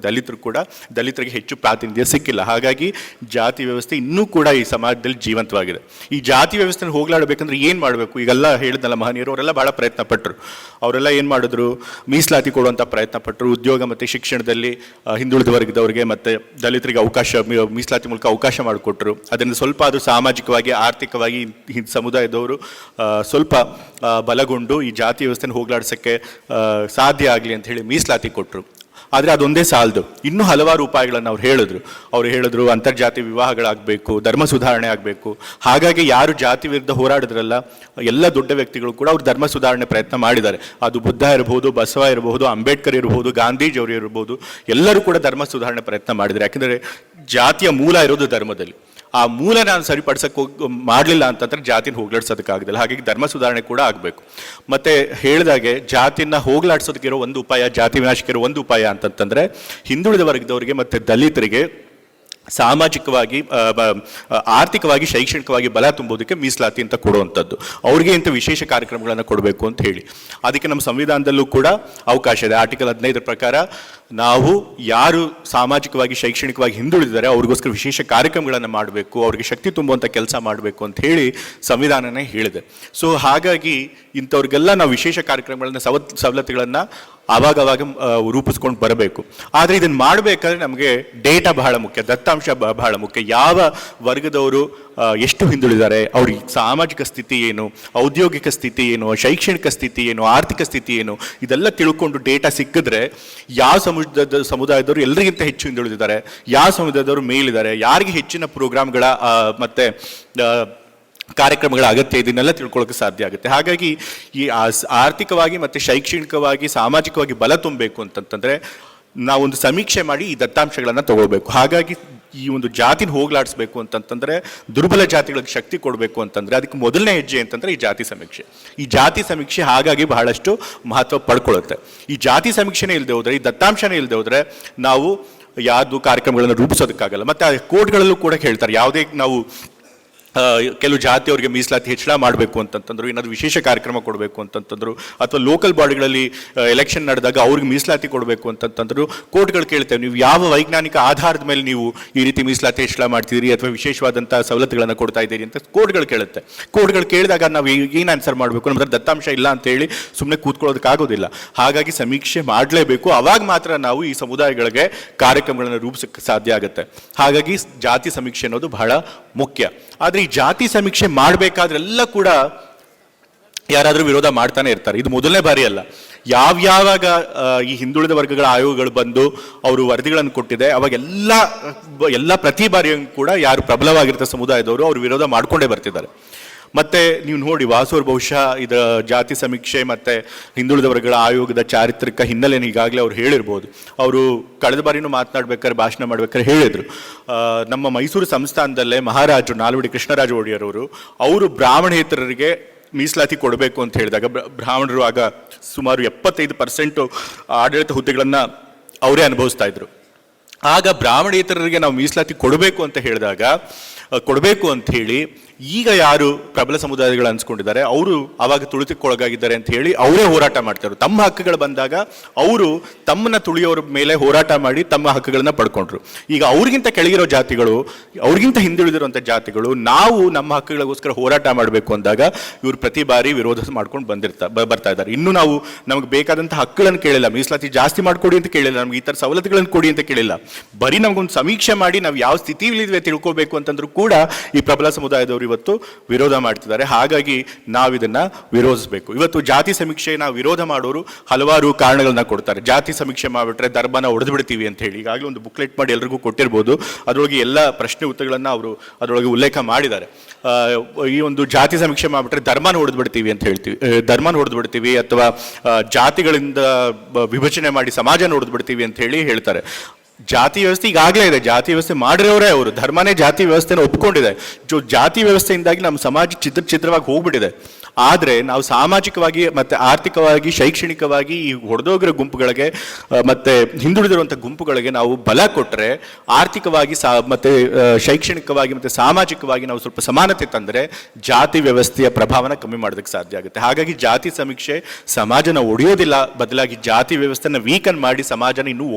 ದಲಿತರಿಗೆ ಹೆಚ್ಚು ಪ್ರಾತಿನಿಧ್ಯ ಸಿಕ್ಕಿಲ್ಲ. ಹಾಗಾಗಿ ಜಾತಿ ವ್ಯವಸ್ಥೆ ಇನ್ನೂ ಕೂಡ ಈ ಸಮಾಜದಲ್ಲಿ ಜೀವಂತವಾಗಿದೆ. ಈ ಜಾತಿ ವ್ಯವಸ್ಥೆನ ಹೋಗ್ಲಾಡಬೇಕಂದ್ರೆ ಏನು ಮಾಡಬೇಕು? ಈಗೆಲ್ಲ ಹೇಳಿದ್ನಲ್ಲ ಮಹನೀಯರು, ಅವರೆಲ್ಲ ಬಹಳ ಪ್ರಯತ್ನ ಪಟ್ಟರು. ಅವರೆಲ್ಲ ಏನು ಮಾಡಿದ್ರು? ಮೀಸಲಾತಿ ಕೊಡುವಂಥ ಪ್ರಯತ್ನ ಪಟ್ಟರು. ಉದ್ಯೋಗ ಮತ್ತು ಶಿಕ್ಷಣದಲ್ಲಿ ಹಿಂದುಳಿದ ವರ್ಗದವರಿಗೆ ಮತ್ತು ದಲಿತರಿಗೆ ಮೀಸಲಾತಿ ಮೂಲಕ ಅವಕಾಶ ಮಾಡಿಕೊಟ್ರು. ಅದರಿಂದ ಸ್ವಲ್ಪ ಅದು ಸಾಮಾಜಿಕವಾಗಿ ಆರ್ಥಿಕವಾಗಿ ಸಮುದಾಯದವರು ಸ್ವಲ್ಪ ಬಲಗೊಂಡು ಈ ಜಾತಿ ವ್ಯವಸ್ಥೆನ ಹೋಗ್ಲಾಡ್ಸೋಕ್ಕೆ ಸಾಧ್ಯ ಆಗಲಿ ಅಂತ ಹೇಳಿ ಮೀಸಲಾತಿ ಕೊಟ್ಟರು. ಆದರೆ ಅದೊಂದೇ ಸಾಲದು, ಇನ್ನೂ ಹಲವಾರು ಉಪಾಯಗಳನ್ನು ಅವ್ರು ಹೇಳಿದ್ರು ಅಂತರ್ಜಾತಿ ವಿವಾಹಗಳಾಗಬೇಕು, ಧರ್ಮ ಸುಧಾರಣೆ ಆಗಬೇಕು. ಹಾಗಾಗಿ ಯಾರು ಜಾತಿ ವಿರುದ್ಧ ಹೋರಾಡಿದ್ರಲ್ಲ ಎಲ್ಲ ದೊಡ್ಡ ವ್ಯಕ್ತಿಗಳು ಕೂಡ ಅವ್ರು ಧರ್ಮ ಸುಧಾರಣೆ ಪ್ರಯತ್ನ ಮಾಡಿದ್ದಾರೆ. ಅದು ಬುದ್ಧ ಇರಬಹುದು, ಬಸವ ಇರಬಹುದು, ಅಂಬೇಡ್ಕರ್ ಇರಬಹುದು, ಗಾಂಧೀಜಿಯವರು ಇರಬಹುದು, ಎಲ್ಲರೂ ಕೂಡ ಧರ್ಮ ಸುಧಾರಣೆ ಪ್ರಯತ್ನ ಮಾಡಿದ್ದಾರೆ. ಯಾಕೆಂದರೆ ಜಾತಿಯ ಮೂಲ ಇರೋದು ಧರ್ಮದಲ್ಲಿ. ಆ ಮೂಲ ನಾನು ಸರಿಪಡಿಸಕ್ಕೆ ಮಾಡಲಿಲ್ಲ ಅಂತಂದ್ರೆ ಜಾತಿನ ಹೋಗ್ಲಾಡ್ಸೋದಕ್ಕಾಗೋದಿಲ್ಲ. ಹಾಗಾಗಿ ಧರ್ಮ ಸುಧಾರಣೆ ಕೂಡ ಆಗಬೇಕು. ಮತ್ತೆ ಹೇಳಿದಾಗೆ ಜಾತಿನ ಹೋಗ್ಲಾಡ್ಸೋದಕ್ಕಿರೋ ಒಂದು ಉಪಾಯ, ಜಾತಿ ವಿನಾಶಕ್ಕಿರೋ ಒಂದು ಉಪಾಯ ಅಂತಂತಂದ್ರೆ ಹಿಂದುಳಿದ ವರ್ಗದವರಿಗೆ ಮತ್ತೆ ದಲಿತರಿಗೆ ಸಾಮಾಜಿಕವಾಗಿ ಆರ್ಥಿಕವಾಗಿ ಶೈಕ್ಷಣಿಕವಾಗಿ ಬಲ ತುಂಬೋದಕ್ಕೆ ಮೀಸಲಾತಿ ಅಂತ ಕೊಡುವಂಥದ್ದು, ಅವ್ರಿಗೆ ಇಂಥ ವಿಶೇಷ ಕಾರ್ಯಕ್ರಮಗಳನ್ನು ಕೊಡಬೇಕು ಅಂತ ಹೇಳಿ. ಅದಕ್ಕೆ ನಮ್ಮ ಸಂವಿಧಾನದಲ್ಲೂ ಕೂಡ ಅವಕಾಶ ಇದೆ. ಆರ್ಟಿಕಲ್ 15 ಪ್ರಕಾರ ನಾವು ಯಾರು ಸಾಮಾಜಿಕವಾಗಿ ಶೈಕ್ಷಣಿಕವಾಗಿ ಹಿಂದುಳಿದಿದ್ದಾರೆ ಅವ್ರಿಗೋಸ್ಕರ ವಿಶೇಷ ಕಾರ್ಯಕ್ರಮಗಳನ್ನು ಮಾಡಬೇಕು, ಅವ್ರಿಗೆ ಶಕ್ತಿ ತುಂಬುವಂಥ ಕೆಲಸ ಮಾಡಬೇಕು ಅಂತ ಹೇಳಿ ಸಂವಿಧಾನನೇ ಹೇಳಿದೆ. ಸೊ ಹಾಗಾಗಿ ಇಂಥವ್ರಿಗೆಲ್ಲ ನಾವು ವಿಶೇಷ ಕಾರ್ಯಕ್ರಮಗಳನ್ನ ಸವಲತ್ತುಗಳನ್ನು ಆವಾಗವಾಗ ರೂಪಿಸ್ಕೊಂಡು ಬರಬೇಕು. ಆದರೆ ಇದನ್ನು ಮಾಡಬೇಕಾದ್ರೆ ನಮಗೆ ಡೇಟಾ ಬಹಳ ಮುಖ್ಯ, ದತ್ತಾಂಶ ಬಹಳ ಮುಖ್ಯ. ಯಾವ ವರ್ಗದವರು ಎಷ್ಟು ಹಿಂದುಳಿದ್ದಾರೆ, ಅವ್ರಿಗೆ ಸಾಮಾಜಿಕ ಸ್ಥಿತಿ ಏನು, ಔದ್ಯೋಗಿಕ ಸ್ಥಿತಿ ಏನು, ಶೈಕ್ಷಣಿಕ ಸ್ಥಿತಿ ಏನು, ಆರ್ಥಿಕ ಸ್ಥಿತಿ ಏನು, ಇದೆಲ್ಲ ತಿಳ್ಕೊಂಡು ಡೇಟಾ ಸಿಕ್ಕಿದ್ರೆ ಯಾವ ಸಮುದಾಯದವರು ಎಲ್ಲರಿಗಿಂತ ಹೆಚ್ಚು ಹಿಂದುಳಿದಿದ್ದಾರೆ, ಯಾವ ಸಮುದಾಯದವರು ಮೇಲಿದ್ದಾರೆ, ಯಾರಿಗೆ ಹೆಚ್ಚಿನ ಪ್ರೋಗ್ರಾಮ್ಗಳ ಮತ್ತು ಕಾರ್ಯಕ್ರಮಗಳ ಅಗತ್ಯ ಇದನ್ನೆಲ್ಲ ತಿಳ್ಕೊಳ್ಳೋಕೆ ಸಾಧ್ಯ ಆಗುತ್ತೆ. ಹಾಗಾಗಿ ಈ ಆರ್ಥಿಕವಾಗಿ ಮತ್ತು ಶೈಕ್ಷಣಿಕವಾಗಿ ಸಾಮಾಜಿಕವಾಗಿ ಬಲ ತುಂಬಬೇಕು ಅಂತಂತಂದರೆ ನಾವೊಂದು ಸಮೀಕ್ಷೆ ಮಾಡಿ ಈ ದತ್ತಾಂಶಗಳನ್ನು ತಗೊಳ್ಬೇಕು. ಹಾಗಾಗಿ ಈ ಒಂದು ಜಾತಿನ ಹೋಗ್ಲಾಡಿಸ್ಬೇಕು ಅಂತಂತಂದರೆ, ದುರ್ಬಲ ಜಾತಿಗಳಿಗೆ ಶಕ್ತಿ ಕೊಡಬೇಕು ಅಂತಂದರೆ ಅದಕ್ಕೆ ಮೊದಲನೇ ಹೆಜ್ಜೆ ಅಂತಂದರೆ ಈ ಜಾತಿ ಸಮೀಕ್ಷೆ. ಈ ಜಾತಿ ಸಮೀಕ್ಷೆ ಹಾಗಾಗಿ ಬಹಳಷ್ಟು ಮಹತ್ವ ಪಡ್ಕೊಳ್ಳುತ್ತೆ. ಈ ಜಾತಿ ಸಮೀಕ್ಷೆನೇ ಇಲ್ಲದೆ ಹೋದರೆ, ಈ ದತ್ತಾಂಶನೇ ಇಲ್ಲದೆ ಹೋದರೆ ನಾವು ಯಾವುದು ಕಾರ್ಯಕ್ರಮಗಳನ್ನು ರೂಪಿಸೋದಕ್ಕಾಗಲ್ಲ. ಮತ್ತು ಆ ಕೋರ್ಟ್ಗಳಲ್ಲೂ ಕೂಡ ಹೇಳ್ತಾರೆ, ಯಾವುದೇ ನಾವು ಕೆಲವು ಜಾತಿಯವರಿಗೆ ಮೀಸಲಾತಿ ಹೆಚ್ಚಳ ಮಾಡಬೇಕು ಅಂತಂತಂದ್ರು, ಏನಾದರೂ ವಿಶೇಷ ಕಾರ್ಯಕ್ರಮ ಕೊಡಬೇಕು ಅಂತಂತಂದ್ರು, ಅಥವಾ ಲೋಕಲ್ ಬಾಡಿಗಳಲ್ಲಿ ಎಲೆಕ್ಷನ್ ನಡೆದಾಗ ಅವ್ರಿಗೆ ಮೀಸಲಾತಿ ಕೊಡಬೇಕು ಅಂತಂತಂದ್ರು, ಕೋರ್ಟ್ಗಳು ಕೇಳ್ತೇವೆ ನೀವು ಯಾವ ವೈಜ್ಞಾನಿಕ ಆಧಾರದ ಮೇಲೆ ನೀವು ಈ ರೀತಿ ಮೀಸಲಾತಿ ಹೆಚ್ಚಳ ಮಾಡ್ತಿದ್ದೀರಿ ಅಥವಾ ವಿಶೇಷವಾದಂಥ ಸವಲತ್ತುಗಳನ್ನು ಕೊಡ್ತಾ ಇದ್ದೀರಿ ಅಂತ ಕೋರ್ಟ್ಗಳು ಕೇಳುತ್ತೆ. ಕೋರ್ಟ್ಗಳು ಕೇಳಿದಾಗ ನಾವು ಏನು ಆನ್ಸರ್ ಮಾಡಬೇಕು, ನಮ್ಮದ್ರ ದತ್ತಾಂಶ ಇಲ್ಲ ಅಂತ ಹೇಳಿ ಸುಮ್ಮನೆ ಕೂತ್ಕೊಳ್ಳೋದಕ್ಕಾಗೋದಿಲ್ಲ. ಹಾಗಾಗಿ ಸಮೀಕ್ಷೆ ಮಾಡಲೇಬೇಕು. ಅವಾಗ ಮಾತ್ರ ನಾವು ಈ ಸಮುದಾಯಗಳಿಗೆ ಕಾರ್ಯಕ್ರಮಗಳನ್ನು ರೂಪಿಸೋಕ್ಕೆ ಸಾಧ್ಯ ಆಗುತ್ತೆ. ಹಾಗಾಗಿ ಜಾತಿ ಸಮೀಕ್ಷೆ ಅನ್ನೋದು ಬಹಳ ಮುಖ್ಯ. ಆದರೆ ಈ ಜಾತಿ ಸಮೀಕ್ಷೆ ಮಾಡಬೇಕಾದ್ರೆಲ್ಲ ಕೂಡ ಯಾರಾದರೂ ವಿರೋಧ ಮಾಡ್ತಾನೆ ಇರ್ತಾರೆ. ಇದು ಮೊದಲನೇ ಬಾರಿ ಅಲ್ಲ. ಯಾವಾಗ ಈ ಹಿಂದುಳಿದ ವರ್ಗಗಳ ಆಯೋಗಗಳು ಬಂದು ಅವರು ವರದಿಗಳನ್ನು ಕೊಟ್ಟಿದೆ, ಅವಾಗ ಎಲ್ಲ ಪ್ರತಿ ಬಾರಿಯೂ ಕೂಡ ಯಾರು ಪ್ರಬಲವಾಗಿರ್ತಾರೆ ಸಮುದಾಯದವರು ಅವರು ವಿರೋಧ ಮಾಡ್ಕೊಂಡೇ ಬರ್ತಿದ್ದಾರೆ. ಮತ್ತೆ ನೀವು ನೋಡಿ, ವಾಸೂರ್ ಬಹುಶಃ ಇದು ಜಾತಿ ಸಮೀಕ್ಷೆ ಮತ್ತು ಹಿಂದುಳಿದ ವರ್ಗಗಳ ಆಯೋಗದ ಚಾರಿತ್ರಿಕ ಹಿನ್ನೆಲೆಯನ್ನು ಈಗಾಗಲೇ ಅವ್ರು ಹೇಳಿರ್ಬೋದು. ಅವರು ಕಳೆದ ಬಾರಿನೂ ಮಾತನಾಡ್ಬೇಕಾದ್ರೆ, ಭಾಷಣ ಮಾಡ್ಬೇಕಾದ್ರೆ ಹೇಳಿದರು, ನಮ್ಮ ಮೈಸೂರು ಸಂಸ್ಥಾನದಲ್ಲೇ ಮಹಾರಾಜರು ನಾಲ್ವಡಿ ಕೃಷ್ಣರಾಜ ಒಡೆಯರ್ ಅವರು ಬ್ರಾಹ್ಮಣೇತರರಿಗೆ ಮೀಸಲಾತಿ ಕೊಡಬೇಕು ಅಂತ ಹೇಳಿದಾಗ, ಬ್ರಾಹ್ಮಣರು ಆಗ ಸುಮಾರು 75% ಆಡಳಿತ ಹುದ್ದೆಗಳನ್ನು ಅವರೇ ಅನುಭವಿಸ್ತಾ ಇದ್ರು. ಆಗ ಬ್ರಾಹ್ಮಣೇತರರಿಗೆ ನಾವು ಮೀಸಲಾತಿ ಕೊಡಬೇಕು ಅಂತ ಹೇಳಿದಾಗ, ಕೊಡಬೇಕು ಅಂತ ಹೇಳಿ ಈಗ ಯಾರು ಪ್ರಬಲ ಸಮುದಾಯಗಳು ಅನ್ಸ್ಕೊಂಡಿದ್ದಾರೆ ಅವರು ಅವಾಗ ತುಳಿತಕ್ಕೊಳಗಾಗಿದ್ದಾರೆ ಅಂತ ಹೇಳಿ ಅವರೇ ಹೋರಾಟ ಮಾಡ್ತಾರೆ. ತಮ್ಮ ಹಕ್ಕುಗಳು ಬಂದಾಗ ಅವರು ತಮ್ಮನ್ನ ತುಳಿಯೋರ ಮೇಲೆ ಹೋರಾಟ ಮಾಡಿ ತಮ್ಮ ಹಕ್ಕುಗಳನ್ನ ಪಡ್ಕೊಂಡ್ರು. ಈಗ ಅವ್ರಿಗಿಂತ ಕೆಳಗಿರೋ ಜಾತಿಗಳು, ಅವ್ರಿಗಿಂತ ಹಿಂದುಳಿದಿರುವಂಥ ಜಾತಿಗಳು ನಾವು ನಮ್ಮ ಹಕ್ಕುಗಳಿಗೋಸ್ಕರ ಹೋರಾಟ ಮಾಡಬೇಕು ಅಂದಾಗ ಇವರು ಪ್ರತಿ ಬಾರಿ ವಿರೋಧ ಮಾಡ್ಕೊಂಡು ಬರ್ತಾ ಇದ್ದಾರೆ. ಇನ್ನು ನಾವು ನಮಗೆ ಬೇಕಾದಂಥ ಹಕ್ಕುಗಳನ್ನು ಕೇಳಿಲ್ಲ, ಮೀಸಲಾತಿ ಜಾಸ್ತಿ ಮಾಡಿಕೊಡಿ ಅಂತ ಕೇಳಿಲ್ಲ, ನಮ್ಗೆ ಈ ಥರ ಸವಲತ್ತುಗಳನ್ನು ಕೊಡಿ ಅಂತ ಕೇಳಿಲ್ಲ. ಬರೀ ನಮಗೊಂದು ಸಮೀಕ್ಷೆ ಮಾಡಿ ನಾವು ಯಾವ ಸ್ಥಿತಿಯಲ್ಲಿದ್ವಿ ತಿಳ್ಕೊಬೇಕು ಅಂತಂದ್ರೂ ಕೂಡ ಈ ಪ್ರಬಲ ಸಮುದಾಯದವರು ಇವತ್ತು ವಿರೋಧ ಮಾಡ್ತಿದ್ದಾರೆ. ಹಾಗಾಗಿ ನಾವಿದನ್ನ ವಿರೋಧಿಸಬೇಕು. ಇವತ್ತು ಜಾತಿ ಸಮೀಕ್ಷೆನ ವಿರೋಧ ಮಾಡೋರು ಹಲವಾರು ಕಾರಣಗಳನ್ನ ಕೊಡ್ತಾರೆ. ಜಾತಿ ಸಮೀಕ್ಷೆ ಮಾಡಿಬಿಟ್ರೆ ಧರ್ಮನ ಒಡೆದು ಬಿಡ್ತೀವಿ ಅಂತ ಹೇಳಿ ಈಗಾಗಲೇ ಒಂದು ಬುಕ್ಲೆಟ್ ಮಾಡಿ ಎಲ್ರಿಗೂ ಕೊಟ್ಟಿರ್ಬೋದು. ಅದರೊಳಗೆ ಎಲ್ಲ ಪ್ರಶ್ನೆ ಉತ್ತರಗಳನ್ನು ಅವರು ಅದರೊಳಗೆ ಉಲ್ಲೇಖ ಮಾಡಿದ್ದಾರೆ. ಈ ಒಂದು ಜಾತಿ ಸಮೀಕ್ಷೆ ಮಾಡಿಬಿಟ್ರೆ ಧರ್ಮನ ಹೊಡೆದು ಬಿಡ್ತೀವಿ ಅಂತ ಹೇಳ್ತೀವಿ, ಧರ್ಮನ ಹೊಡೆದು ಬಿಡ್ತೀವಿ ಅಥವಾ ಜಾತಿಗಳಿಂದ ವಿಭಜನೆ ಮಾಡಿ ಸಮಾಜನ ಹೊಡೆದು ಬಿಡ್ತೀವಿ ಅಂತ ಹೇಳಿ ಹೇಳ್ತಾರೆ. ಜಾತಿ ವ್ಯವಸ್ಥೆ ಈಗಾಗಲೇ ಇದೆ, ಜಾತಿ ವ್ಯವಸ್ಥೆ ಮಾಡಿರೋರೇ ಅವರು, ಧರ್ಮನೇ ಜಾತಿ ವ್ಯವಸ್ಥೆನ ಒಪ್ಕೊಂಡಿದೆ. ಜಾತಿ ವ್ಯವಸ್ಥೆಯಿಂದಾಗಿ ನಮ್ಮ ಸಮಾಜ ಚಿತ್ರವಾಗಿ ಹೋಗ್ಬಿಟ್ಟಿದೆ. ಆದರೆ ನಾವು ಸಾಮಾಜಿಕವಾಗಿ ಮತ್ತು ಆರ್ಥಿಕವಾಗಿ ಶೈಕ್ಷಣಿಕವಾಗಿ ಈ ಹೊಡೆದೋಗಿರೋ ಗುಂಪುಗಳಿಗೆ ಮತ್ತು ಹಿಂದುಳಿದಿರುವಂಥ ಗುಂಪುಗಳಿಗೆ ನಾವು ಬಲ ಕೊಟ್ಟರೆ, ಆರ್ಥಿಕವಾಗಿ ಮತ್ತು ಶೈಕ್ಷಣಿಕವಾಗಿ ಮತ್ತು ಸಾಮಾಜಿಕವಾಗಿ ನಾವು ಸ್ವಲ್ಪ ಸಮಾನತೆ ತಂದರೆ ಜಾತಿ ವ್ಯವಸ್ಥೆಯ ಪ್ರಭಾವನ ಕಮ್ಮಿ ಮಾಡೋದಕ್ಕೆ ಸಾಧ್ಯ ಆಗುತ್ತೆ. ಹಾಗಾಗಿ ಜಾತಿ ಸಮೀಕ್ಷೆ ಸಮಾಜನ ಒಡೆಯೋದಿಲ್ಲ, ಬದಲಾಗಿ ಜಾತಿ ವ್ಯವಸ್ಥೆನ ವೀಕನ್ ಮಾಡಿ ಸಮಾಜನ ಇನ್ನೂ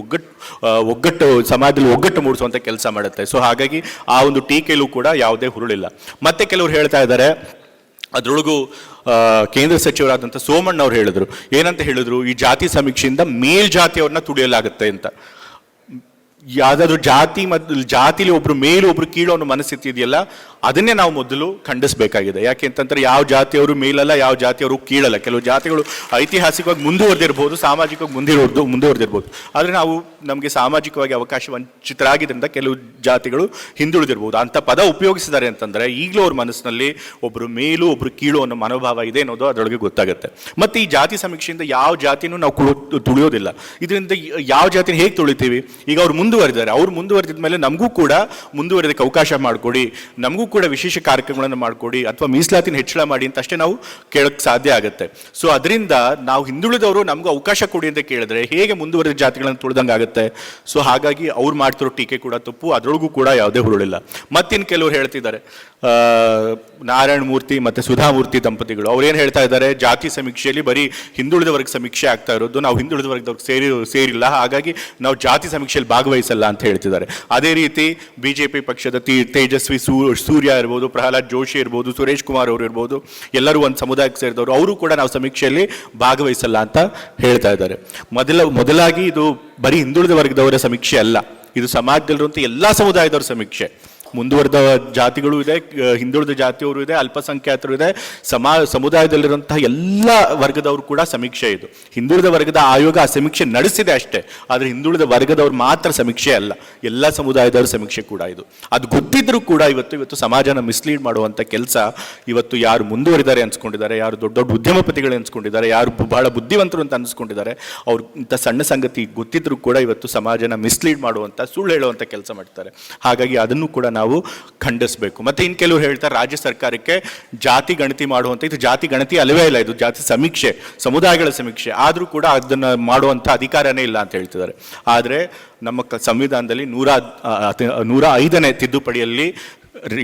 ಒಗ್ಗಟ್ಟು ಸಮಾಜದಲ್ಲಿ ಒಗ್ಗಟ್ಟು ಮೂಡಿಸುವಂಥ ಕೆಲಸ ಮಾಡುತ್ತೆ. ಸೊ ಹಾಗಾಗಿ ಆ ಒಂದು ಟೀಕೆಯಲ್ಲೂ ಕೂಡ ಯಾವುದೇ ಹುರುಳಿಲ್ಲ. ಮತ್ತೆ ಕೆಲವರು ಹೇಳ್ತಾ ಇದ್ದಾರೆ, ಅದರೊಳಗೂ ಕೇಂದ್ರ ಸಚಿವರಾದಂಥ ಸೋಮಣ್ಣ ಅವರು ಹೇಳಿದ್ರು, ಏನಂತ ಹೇಳಿದ್ರು, ಈ ಜಾತಿ ಸಮೀಕ್ಷೆಯಿಂದ ಮೇಲ್ಜಾತಿಯವ್ರನ್ನ ತುಳಿಯಲಾಗುತ್ತೆ ಅಂತ. ಯಾವುದಾದ್ರೂ ಜಾತಿಲಿ ಒಬ್ರು ಮೇಲು ಒಬ್ರು ಕೀಳು ಅನ್ನೋ ಮನಸ್ಥಿತಿ ಇದೆಯಲ್ಲ, ಅದನ್ನೇ ನಾವು ಮೊದಲು ಖಂಡಿಸಬೇಕಾಗಿದೆ. ಯಾಕೆ ಅಂತಂದ್ರೆ ಯಾವ ಜಾತಿಯವರು ಮೇಲಲ್ಲ, ಯಾವ ಜಾತಿಯವರು ಕೀಳಲ್ಲ. ಕೆಲವು ಜಾತಿಗಳು ಐತಿಹಾಸಿಕವಾಗಿ ಮುಂದುವರೆದಿರ್ಬೋದು, ಸಾಮಾಜಿಕವಾಗಿ ಮುಂದುವರೆದಿರ್ಬೋದು. ಆದರೆ ನಮಗೆ ಸಾಮಾಜಿಕವಾಗಿ ಅವಕಾಶ ವಂಚಿತರಾಗಿದ್ದರಿಂದ ಕೆಲವು ಜಾತಿಗಳು ಹಿಂದುಳಿದಿರ್ಬೋದು. ಅಂಥ ಪದ ಉಪಯೋಗಿಸಿದ್ದಾರೆ ಅಂತಂದ್ರೆ ಈಗಲೂ ಅವ್ರ ಮನಸ್ಸಿನಲ್ಲಿ ಒಬ್ರು ಮೇಲು ಒಬ್ರು ಕೀಳು ಅನ್ನೋ ಮನೋಭಾವ ಇದೆ ಅನ್ನೋದು ಅದರೊಳಗೆ ಗೊತ್ತಾಗುತ್ತೆ. ಮತ್ತೆ ಈ ಜಾತಿ ಸಮೀಕ್ಷೆಯಿಂದ ಯಾವ ಜಾತಿನೂ ನಾವು ತುಳಿಯೋದಿಲ್ಲ. ಇದರಿಂದ ಯಾವ ಜಾತಿನ ಹೇಗೆ ತುಳಿತೀವಿ? ಈಗ ಅವ್ರು ಮುಂದುವರೆದಿದ್ದಾರೆ. ಅವ್ರು ಮುಂದುವರೆದಿದ ಮೇಲೆ ನಮಗೂ ಕೂಡ ಮುಂದುವರೆದಕ್ಕೆ ಅವಕಾಶ ಮಾಡಿಕೊಡಿ, ನಮಗೂ ಕೂಡ ವಿಶೇಷ ಕಾರ್ಯಕ್ರಮಗಳನ್ನು ಮಾಡಿಕೊಡಿ ಅಥವಾ ಮೀಸಲಾತಿನ ಹೆಚ್ಚಳ ಮಾಡಿ ಅಂತ ಅಷ್ಟೇ ನಾವು ಕೇಳಕ್ಕೆ ಸಾಧ್ಯ ಆಗುತ್ತೆ. ಸೊ ಅದರಿಂದ ನಾವು ಹಿಂದುಳಿದವರು ನಮಗೂ ಅವಕಾಶ ಕೊಡಿ ಅಂತ ಕೇಳಿದ್ರೆ ಹೇಗೆ ಮುಂದುವರೆದ ಜಾತಿಗಳನ್ನು ತುಳಿದಂಗೆ ಆಗುತ್ತೆ. ಸೊ ಹಾಗಾಗಿ ಅವ್ರು ಮಾಡ್ತಿರೋ ಟೀಕೆ ಕೂಡ ತಪ್ಪು, ಅದರೊಳಗೂ ಕೂಡ ಯಾವುದೇ ಹುರುಳಿಲ್ಲ. ಮತ್ತಿನ್ನು ಕೆಲವರು ಹೇಳ್ತಿದ್ದಾರೆ, ನಾರಾಯಣ ಮೂರ್ತಿ ಮತ್ತು ಸುಧಾಮೂರ್ತಿ ದಂಪತಿಗಳು ಅವ್ರೇನು ಹೇಳ್ತಾ ಇದ್ದಾರೆ, ಜಾತಿ ಸಮೀಕ್ಷೆಯಲ್ಲಿ ಬರೀ ಹಿಂದುಳಿದ ವರ್ಗ ಸಮೀಕ್ಷೆ ಆಗ್ತಾ ಇರೋದು, ನಾವು ಹಿಂದುಳಿದ ವರ್ಗದವ್ರಿಗೆ ಸೇರಿಲ್ಲ, ಹಾಗಾಗಿ ನಾವು ಜಾತಿ ಸಮೀಕ್ಷೆಯಲ್ಲಿ ಭಾಗವಹಿಸಲ್ಲ ಅಂತ ಹೇಳ್ತಿದ್ದಾರೆ. ಅದೇ ರೀತಿ ಬಿಜೆಪಿ ಪಕ್ಷದ ತೇಜಸ್ವಿ ಸೂರ್ಯ ಇರ್ಬೋದು, ಪ್ರಹ್ಲಾದ್ ಜೋಶಿ ಇರ್ಬೋದು, ಸುರೇಶ್ ಕುಮಾರ್ ಅವರು ಇರ್ಬೋದು, ಎಲ್ಲರೂ ಒಂದು ಸಮುದಾಯಕ್ಕೆ ಸೇರಿದವರು, ಅವರು ಕೂಡ ನಾವು ಸಮೀಕ್ಷೆಯಲ್ಲಿ ಭಾಗವಹಿಸಲ್ಲ ಅಂತ ಹೇಳ್ತಾ ಇದ್ದಾರೆ. ಮೊದಲಾಗಿ ಇದು ಬರೀ ಹಿಂದುಳಿದ ವರ್ಗದವರ ಸಮೀಕ್ಷೆ ಅಲ್ಲ, ಇದು ಸಮಾಜದಲ್ಲಿರುವಂಥ ಎಲ್ಲ ಸಮುದಾಯದವರ ಸಮೀಕ್ಷೆ. ಮುಂದುವರೆದ ಜಾತಿಗಳು ಇದೆ, ಹಿಂದುಳಿದ ಜಾತಿಯವರು ಇದೆ, ಅಲ್ಪಸಂಖ್ಯಾತರು ಇದೆ, ಸಮುದಾಯದಲ್ಲಿರುವಂತಹ ಎಲ್ಲ ವರ್ಗದವರು ಕೂಡ ಸಮೀಕ್ಷೆ ಇದು. ಹಿಂದುಳಿದ ವರ್ಗದ ಆಯೋಗ ಆ ಸಮೀಕ್ಷೆ ನಡೆಸಿದೆ ಅಷ್ಟೇ, ಆದರೆ ಹಿಂದುಳಿದ ವರ್ಗದವ್ರು ಮಾತ್ರ ಸಮೀಕ್ಷೆ ಅಲ್ಲ, ಎಲ್ಲ ಸಮುದಾಯದವರ ಸಮೀಕ್ಷೆ ಕೂಡ ಇದು. ಅದು ಗೊತ್ತಿದ್ರೂ ಕೂಡ ಇವತ್ತು ಸಮಾಜನ ಮಿಸ್ಲೀಡ್ ಮಾಡುವಂಥ ಕೆಲಸ ಇವತ್ತು ಯಾರು ಮುಂದುವರಿದ್ದಾರೆ ಅನ್ಸ್ಕೊಂಡಿದ್ದಾರೆ, ಯಾರು ದೊಡ್ಡ ದೊಡ್ಡ ಉದ್ಯಮಪತಿಗಳು ಅನ್ಸ್ಕೊಂಡಿದ್ದಾರೆ, ಯಾರು ಬಹಳ ಬುದ್ಧಿವಂತರು ಅಂತ ಅನ್ಸ್ಕೊಂಡಿದ್ದಾರೆ, ಅವ್ರು ಇಂಥ ಸಣ್ಣ ಸಂಗತಿ ಗೊತ್ತಿದ್ರೂ ಕೂಡ ಇವತ್ತು ಸಮಾಜನ ಮಿಸ್ಲೀಡ್ ಮಾಡುವಂಥ, ಸುಳ್ಳು ಹೇಳುವಂಥ ಕೆಲಸ ಮಾಡ್ತಾರೆ. ಹಾಗಾಗಿ ಅದನ್ನು ಕೂಡ ನಾವು ಖಂಡಿಸಬೇಕು. ಮತ್ತೆ ಇನ್ನು ಕೆಲವರು ಹೇಳ್ತಾರೆ ರಾಜ್ಯ ಸರ್ಕಾರಕ್ಕೆ ಜಾತಿ ಗಣತಿ ಮಾಡುವಂಥ, ಇದು ಜಾತಿ ಗಣತಿ ಅಲ್ಲವೇ ಇಲ್ಲ, ಇದು ಜಾತಿ ಸಮೀಕ್ಷೆ, ಸಮುದಾಯಗಳ ಸಮೀಕ್ಷೆ, ಆದರೂ ಕೂಡ ಅದನ್ನು ಮಾಡುವಂಥ ಅಧಿಕಾರನೇ ಇಲ್ಲ ಅಂತ ಹೇಳ್ತಿದ್ದಾರೆ. ಆದರೆ ನಮ್ಮ ಸಂವಿಧಾನದಲ್ಲಿ 105ನೇ ತಿದ್ದುಪಡಿಯಲ್ಲಿ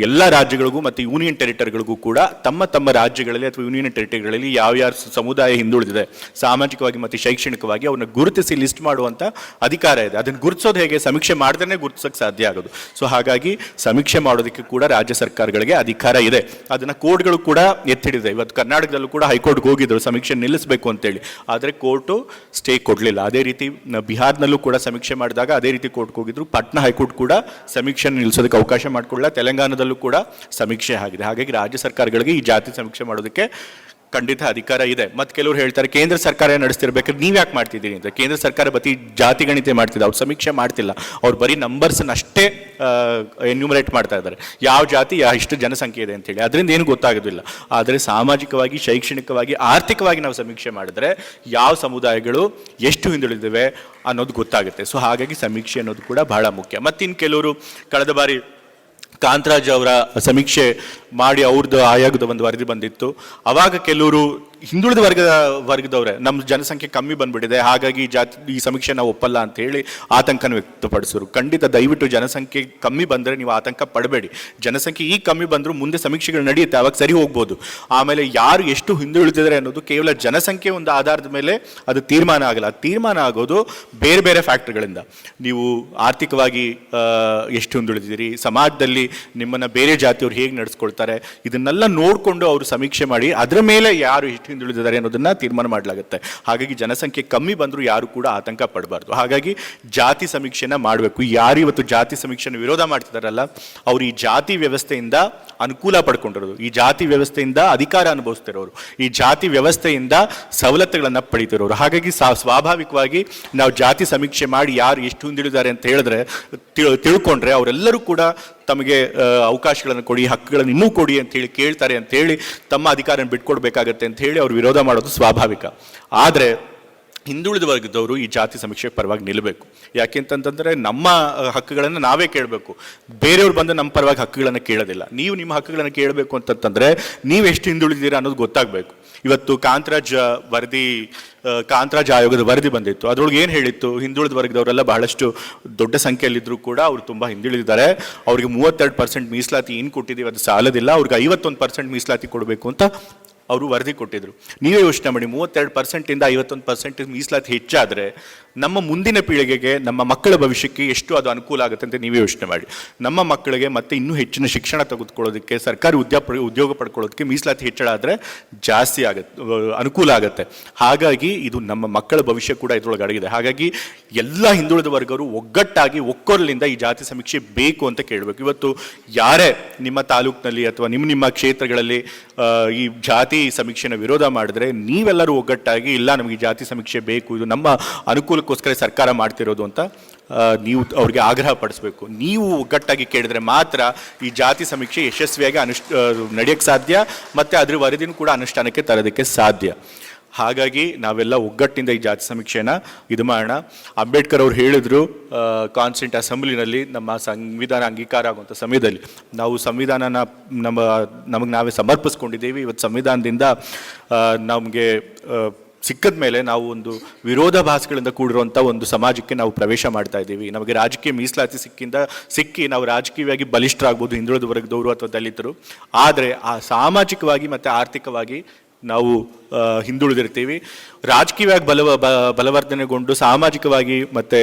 ಎಲ್ಲ ರಾಜ್ಯಗಳಿಗೂ ಮತ್ತು ಯೂನಿಯನ್ ಟೆರಿಟರಿಗಳಿಗೂ ಕೂಡ ತಮ್ಮ ತಮ್ಮ ರಾಜ್ಯಗಳಲ್ಲಿ ಅಥವಾ ಯೂನಿಯನ್ ಟೆರಿಟರಿಗಳಲ್ಲಿ ಯಾವ್ಯಾವ ಸಮುದಾಯ ಹಿಂದುಳಿದಿದೆ ಸಾಮಾಜಿಕವಾಗಿ ಮತ್ತು ಶೈಕ್ಷಣಿಕವಾಗಿ ಅವನ್ನ ಗುರುತಿಸಿ ಲಿಸ್ಟ್ ಮಾಡುವಂಥ ಅಧಿಕಾರ ಇದೆ. ಅದನ್ನು ಗುರುತಿಸೋದು ಹೇಗೆ? ಸಮೀಕ್ಷೆ ಮಾಡಿದ್ರೆ ಗುರುತಿಸೋಕ್ಕೆ ಸಾಧ್ಯ ಆಗೋದು. ಸೊ ಹಾಗಾಗಿ ಸಮೀಕ್ಷೆ ಮಾಡೋದಕ್ಕೆ ಕೂಡ ರಾಜ್ಯ ಸರ್ಕಾರಗಳಿಗೆ ಅಧಿಕಾರ ಇದೆ. ಅದನ್ನು ಕೋರ್ಟ್ಗಳು ಕೂಡ ಎತ್ತಿಡಿದೆ. ಇವತ್ತು ಕರ್ನಾಟಕದಲ್ಲೂ ಕೂಡ ಹೈಕೋರ್ಟ್ಗೆ ಹೋಗಿದ್ರು ಸಮೀಕ್ಷೆ ನಿಲ್ಲಿಸಬೇಕು ಅಂತೇಳಿ, ಆದರೆ ಕೋರ್ಟು ಸ್ಟೇ ಕೊಡಲಿಲ್ಲ. ಅದೇ ರೀತಿ ಬಿಹಾರ್ನಲ್ಲೂ ಕೂಡ ಸಮೀಕ್ಷೆ ಮಾಡಿದಾಗ ಅದೇ ರೀತಿ ಕೋರ್ಟ್ಗೆ ಹೋಗಿದ್ರು. ಪಾಟ್ನಾ ಹೈಕೋರ್ಟ್ ಕೂಡ ಸಮೀಕ್ಷೆ ನಿಲ್ಲಿಸೋದಕ್ಕೆ ಅವಕಾಶ ಮಾಡಿಕೊಳ್ಳ. ತೆಲಂಗಾಣದಲ್ಲೂ ಕೂಡ ಸಮೀಕ್ಷೆ ಆಗಿದೆ. ಹಾಗಾಗಿ ರಾಜ್ಯ ಸರ್ಕಾರಗಳಿಗೆ ಈ ಜಾತಿ ಸಮೀಕ್ಷೆ ಮಾಡೋದಕ್ಕೆ ಖಂಡಿತ ಅಧಿಕಾರ ಇದೆ. ಮತ್ತು ಕೆಲವರು ಹೇಳ್ತಾರೆ ಕೇಂದ್ರ ಸರ್ಕಾರ ನಡೆಸ್ತಿರ್ಬೇಕಾದ್ರೆ ನೀವು ಯಾಕೆ ಮಾಡ್ತಿದ್ದೀರಿ ಅಂತ. ಕೇಂದ್ರ ಸರ್ಕಾರ ಬರೀ ಜಾತಿ ಗಣಿತೆ ಮಾಡ್ತಿದೆ, ಅವ್ರು ಸಮೀಕ್ಷೆ ಮಾಡ್ತಿಲ್ಲ, ಅವ್ರು ಬರೀ ನಂಬರ್ಸನ್ನ ಅಷ್ಟೇ ಎನ್ಯೂಮರೇಟ್ ಮಾಡ್ತಾ ಇದ್ದಾರೆ, ಯಾವ ಜಾತಿ ಎಷ್ಟು ಜನಸಂಖ್ಯೆ ಇದೆ ಅಂತೇಳಿ. ಅದರಿಂದ ಏನು ಗೊತ್ತಾಗೋದಿಲ್ಲ. ಆದರೆ ಸಾಮಾಜಿಕವಾಗಿ, ಶೈಕ್ಷಣಿಕವಾಗಿ, ಆರ್ಥಿಕವಾಗಿ ನಾವು ಸಮೀಕ್ಷೆ ಮಾಡಿದ್ರೆ ಯಾವ ಸಮುದಾಯಗಳು ಎಷ್ಟು ಹಿಂದುಳಿದಿವೆ ಅನ್ನೋದು ಗೊತ್ತಾಗುತ್ತೆ. ಸೊ ಹಾಗಾಗಿ ಸಮೀಕ್ಷೆ ಅನ್ನೋದು ಕೂಡ ಬಹಳ ಮುಖ್ಯ. ಮತ್ತಿನ್ನು ಕೆಲವರು ಕಳೆದ ಬಾರಿ ಕಾಂತರಾಜ್ ಅವರ ಸಮೀಕ್ಷೆ ಮಾಡಿ ಅವ್ರದ್ದು ಆಯೋಗದ ಒಂದು ವರದಿ ಬಂದಿತ್ತು. ಅವಾಗ ಕೆಲವರು ಹಿಂದುಳಿದ ವರ್ಗದವರೇ ನಮ್ಮ ಜನಸಂಖ್ಯೆ ಕಮ್ಮಿ ಬಂದ್ಬಿಟ್ಟಿದೆ, ಹಾಗಾಗಿ ಈ ಸಮೀಕ್ಷೆ ನಾವು ಒಪ್ಪಲ್ಲ ಅಂತ ಹೇಳಿ ಆತಂಕನ ವ್ಯಕ್ತಪಡಿಸಿದ್ರು. ಖಂಡಿತ ದಯವಿಟ್ಟು ಜನಸಂಖ್ಯೆ ಕಮ್ಮಿ ಬಂದರೆ ನೀವು ಆತಂಕ ಪಡಬೇಡಿ. ಜನಸಂಖ್ಯೆ ಈಗ ಕಮ್ಮಿ ಬಂದರೂ ಮುಂದೆ ಸಮೀಕ್ಷೆಗಳು ನಡೆಯುತ್ತೆ, ಅವಾಗ ಸರಿ ಹೋಗ್ಬೋದು. ಆಮೇಲೆ ಯಾರು ಎಷ್ಟು ಹಿಂದುಳಿದಿದ್ದಾರೆ ಅನ್ನೋದು ಕೇವಲ ಜನಸಂಖ್ಯೆ ಒಂದು ಆಧಾರದ ಮೇಲೆ ಅದು ತೀರ್ಮಾನ ಆಗಲ್ಲ. ತೀರ್ಮಾನ ಆಗೋದು ಬೇರೆ ಬೇರೆ ಫ್ಯಾಕ್ಟರ್ಗಳಿಂದ. ನೀವು ಆರ್ಥಿಕವಾಗಿ ಎಷ್ಟು ಹಿಂದುಳಿದಿದ್ದೀರಿ, ಸಮಾಜದಲ್ಲಿ ನಿಮ್ಮನ್ನು ಬೇರೆ ಜಾತಿಯವರು ಹೇಗೆ ನಡೆಸ್ಕೊಳ್ತಾರೆ, ಇದನ್ನೆಲ್ಲ ನೋಡಿಕೊಂಡು ಅವರು ಸಮೀಕ್ಷೆ ಮಾಡಿ ಅದರ ಮೇಲೆ ಯಾರು ಎಷ್ಟು ಹಿಂದುಳಿದಿದ್ದಾರೆ ಅನ್ನೋದನ್ನ ತೀರ್ಮಾನ ಮಾಡಲಾಗುತ್ತೆ. ಹಾಗಾಗಿ ಜನಸಂಖ್ಯೆ ಕಮ್ಮಿ ಬಂದರೂ ಯಾರು ಕೂಡ ಆತಂಕ ಪಡಬಾರ್ದು. ಹಾಗಾಗಿ ಜಾತಿ ಸಮೀಕ್ಷೆನ ಮಾಡಬೇಕು. ಯಾರು ಇವತ್ತು ಜಾತಿ ಸಮೀಕ್ಷೆನ ವಿರೋಧ ಮಾಡ್ತಿದಾರಲ್ಲ, ಅವರು ಈ ಜಾತಿ ವ್ಯವಸ್ಥೆಯಿಂದ ಅನುಕೂಲ ಪಡ್ಕೊಂಡಿರೋದು, ಈ ಜಾತಿ ವ್ಯವಸ್ಥೆಯಿಂದ ಅಧಿಕಾರ ಅನುಭವಿಸ್ತಿರೋರು, ಈ ಜಾತಿ ವ್ಯವಸ್ಥೆಯಿಂದ ಸವಲತ್ತುಗಳನ್ನು ಪಡಿತಿರೋರು. ಹಾಗಾಗಿ ಸ್ವಾಭಾವಿಕವಾಗಿ ನಾವು ಜಾತಿ ಸಮೀಕ್ಷೆ ಮಾಡಿ ಯಾರು ಎಷ್ಟು ಹಿಂದುಳಿದ್ದಾರೆ ಅಂತ ಹೇಳಿದ್ರೆ ತಿಳ್ಕೊಂಡ್ರೆ ಅವರೆಲ್ಲರೂ ಕೂಡ ತಮಗೆ ಅವಕಾಶಗಳನ್ನು ಕೊಡಿ, ಹಕ್ಕುಗಳನ್ನು ಇನ್ನೂ ಕೊಡಿ ಅಂತ ಹೇಳಿ ಕೇಳ್ತಾರೆ ಅಂತ ಹೇಳಿ ತಮ್ಮ ಅಧಿಕಾರನ ಬಿಟ್ಕೊಡ್ಬೇಕಾಗತ್ತೆ ಅಂತ ಹೇಳಿ ಅವ್ರು ವಿರೋಧ ಮಾಡೋದು ಸ್ವಾಭಾವಿಕ. ಆದರೆ ಹಿಂದುಳಿದ ವರ್ಗದವರು ಈ ಜಾತಿ ಸಮೀಕ್ಷೆ ಪರವಾಗಿ ನಿಲ್ಲಬೇಕು. ಯಾಕೆಂತಂತಂದರೆ ನಮ್ಮ ಹಕ್ಕುಗಳನ್ನು ನಾವೇ ಕೇಳಬೇಕು, ಬೇರೆಯವ್ರು ಬಂದು ನಮ್ಮ ಪರವಾಗಿ ಹಕ್ಕುಗಳನ್ನು ಕೇಳೋದಿಲ್ಲ. ನೀವು ನಿಮ್ಮ ಹಕ್ಕುಗಳನ್ನು ಕೇಳಬೇಕು ಅಂತಂತಂದರೆ ನೀವು ಎಷ್ಟು ಹಿಂದುಳಿದಿದ್ದೀರಾ ಅನ್ನೋದು ಗೊತ್ತಾಗಬೇಕು. ಇವತ್ತು ಕಾಂತರಾಜ್ ಆಯೋಗದ ವರದಿ ಬಂದಿತ್ತು. ಅದ್ರೊಳಗೆ ಏನು ಹೇಳಿತ್ತು, ಹಿಂದುಳಿದ ವರ್ಗದವರೆಲ್ಲ ಬಹಳಷ್ಟು ದೊಡ್ಡ ಸಂಖ್ಯೆಯಲ್ಲಿದ್ದರೂ ಕೂಡ ಅವರು ತುಂಬ ಹಿಂದುಳಿದಿದ್ದಾರೆ, ಅವ್ರಿಗೆ 32% ಮೀಸಲಾತಿ ಏನು ಕೊಟ್ಟಿದ್ದೀವಿ ಅದು ಸಾಲದಿಲ್ಲ, ಅವ್ರಿಗೆ 51% ಮೀಸಲಾತಿ ಕೊಡಬೇಕು ಅಂತ ಅವರು ವರದಿ ಕೊಟ್ಟಿದ್ರು. ನೀವೇ ಯೋಚನೆ ಮಾಡಿ, 32% 51% ಮೀಸಲಾತಿ ಹೆಚ್ಚಾದರೆ ನಮ್ಮ ಮುಂದಿನ ಪೀಳಿಗೆಗೆ, ನಮ್ಮ ಮಕ್ಕಳ ಭವಿಷ್ಯಕ್ಕೆ ಎಷ್ಟು ಅದು ಅನುಕೂಲ ಆಗುತ್ತೆ ಅಂತ ನೀವೇ ಯೋಚನೆ ಮಾಡಿ. ನಮ್ಮ ಮಕ್ಕಳಿಗೆ ಮತ್ತೆ ಇನ್ನೂ ಹೆಚ್ಚಿನ ಶಿಕ್ಷಣ ತೆಗೆದುಕೊಳ್ಳೋದಕ್ಕೆ, ಸರ್ಕಾರಿ ಉದ್ಯೋಗ ಪಡ್ಕೊಳ್ಳೋದಕ್ಕೆ ಮೀಸಲಾತಿ ಹೆಚ್ಚಳ ಆದರೆ ಜಾಸ್ತಿ ಆಗುತ್ತೆ, ಅನುಕೂಲ ಆಗುತ್ತೆ. ಹಾಗಾಗಿ ಇದು ನಮ್ಮ ಮಕ್ಕಳ ಭವಿಷ್ಯ ಕೂಡ ಇದರೊಳಗೆ ಅಡಗಿದೆ. ಹಾಗಾಗಿ ಎಲ್ಲ ಹಿಂದುಳಿದ ವರ್ಗರು ಒಗ್ಗಟ್ಟಾಗಿ ಒಕ್ಕೊರಲಿಂದ ಈ ಜಾತಿ ಸಮೀಕ್ಷೆ ಬೇಕು ಅಂತ ಕೇಳಬೇಕು. ಇವತ್ತು ಯಾರೇ ನಿಮ್ಮ ತಾಲೂಕಿನಲ್ಲಿ ಅಥವಾ ನಿಮ್ಮ ಕ್ಷೇತ್ರಗಳಲ್ಲಿ ಈ ಜಾತಿ ಸಮೀಕ್ಷೆನ ವಿರೋಧ ಮಾಡಿದ್ರೆ ನೀವೆಲ್ಲರೂ ಒಗ್ಗಟ್ಟಾಗಿ ಇಲ್ಲ ನಮಗೆ ಜಾತಿ ಸಮೀಕ್ಷೆ ಬೇಕು, ಇದು ನಮ್ಮ ಅನುಕೂಲಕ್ಕೋಸ್ಕರ ಸರ್ಕಾರ ಮಾಡ್ತಿರೋದು ಅಂತ ನೀವು ಅವ್ರಿಗೆ ಆಗ್ರಹ ಪಡಿಸ್ಬೇಕು. ನೀವು ಒಗ್ಗಟ್ಟಾಗಿ ಕೇಳಿದ್ರೆ ಮಾತ್ರ ಈ ಜಾತಿ ಸಮೀಕ್ಷೆ ಯಶಸ್ವಿಯಾಗಿ ನಡೆಯೋಕ್ಕೆ ಸಾಧ್ಯ, ಮತ್ತು ಅದ್ರ ವರದಿನೂ ಕೂಡ ಅನುಷ್ಠಾನಕ್ಕೆ ತರೋದಕ್ಕೆ ಸಾಧ್ಯ. ಹಾಗಾಗಿ ನಾವೆಲ್ಲ ಒಗ್ಗಟ್ಟಿನಿಂದ ಈ ಜಾತಿ ಸಮೀಕ್ಷೆನ ಇದು ಮಾಡೋಣ. ಅಂಬೇಡ್ಕರ್ ಅವರು ಹೇಳಿದ್ರು ಕಾನ್ಸ್ಟಿಟ್ಯೂಂಟ್ ಅಸೆಂಬ್ಲಿನಲ್ಲಿ ನಮ್ಮ ಸಂವಿಧಾನ ಅಂಗೀಕಾರ ಆಗುವಂಥ ಸಮಯದಲ್ಲಿ ನಾವು ಸಂವಿಧಾನನ ನಮಗೆ ನಾವೇ ಸಮರ್ಪಿಸ್ಕೊಂಡಿದ್ದೀವಿ. ಇವತ್ತು ಸಂವಿಧಾನದಿಂದ ನಮಗೆ ಸಿಕ್ಕದ ಮೇಲೆ ನಾವು ಒಂದು ವಿರೋಧಾಭಾಸಗಳಿಂದ ಕೂಡಿರುವಂಥ ಒಂದು ಸಮಾಜಕ್ಕೆ ನಾವು ಪ್ರವೇಶ ಮಾಡ್ತಾ ಇದ್ದೀವಿ. ನಮಗೆ ರಾಜಕೀಯ ಮೀಸಲಾತಿ ಸಿಕ್ಕಿ ನಾವು ರಾಜಕೀಯವಾಗಿ ಬಲಿಷ್ಠರಾಗ್ಬೋದು, ಹಿಂದುಳಿದ ವರ್ಗದವರು ಅಥವಾ ದಲಿತರು. ಆದರೆ ಆ ಸಾಮಾಜಿಕವಾಗಿ ಮತ್ತು ಆರ್ಥಿಕವಾಗಿ ನಾವು ಹಿಂದುಳಿದಿರ್ತೀವಿ. ರಾಜಕೀಯವಾಗಿ ಬಲವರ್ಧನೆಗೊಂಡು ಸಾಮಾಜಿಕವಾಗಿ ಮತ್ತು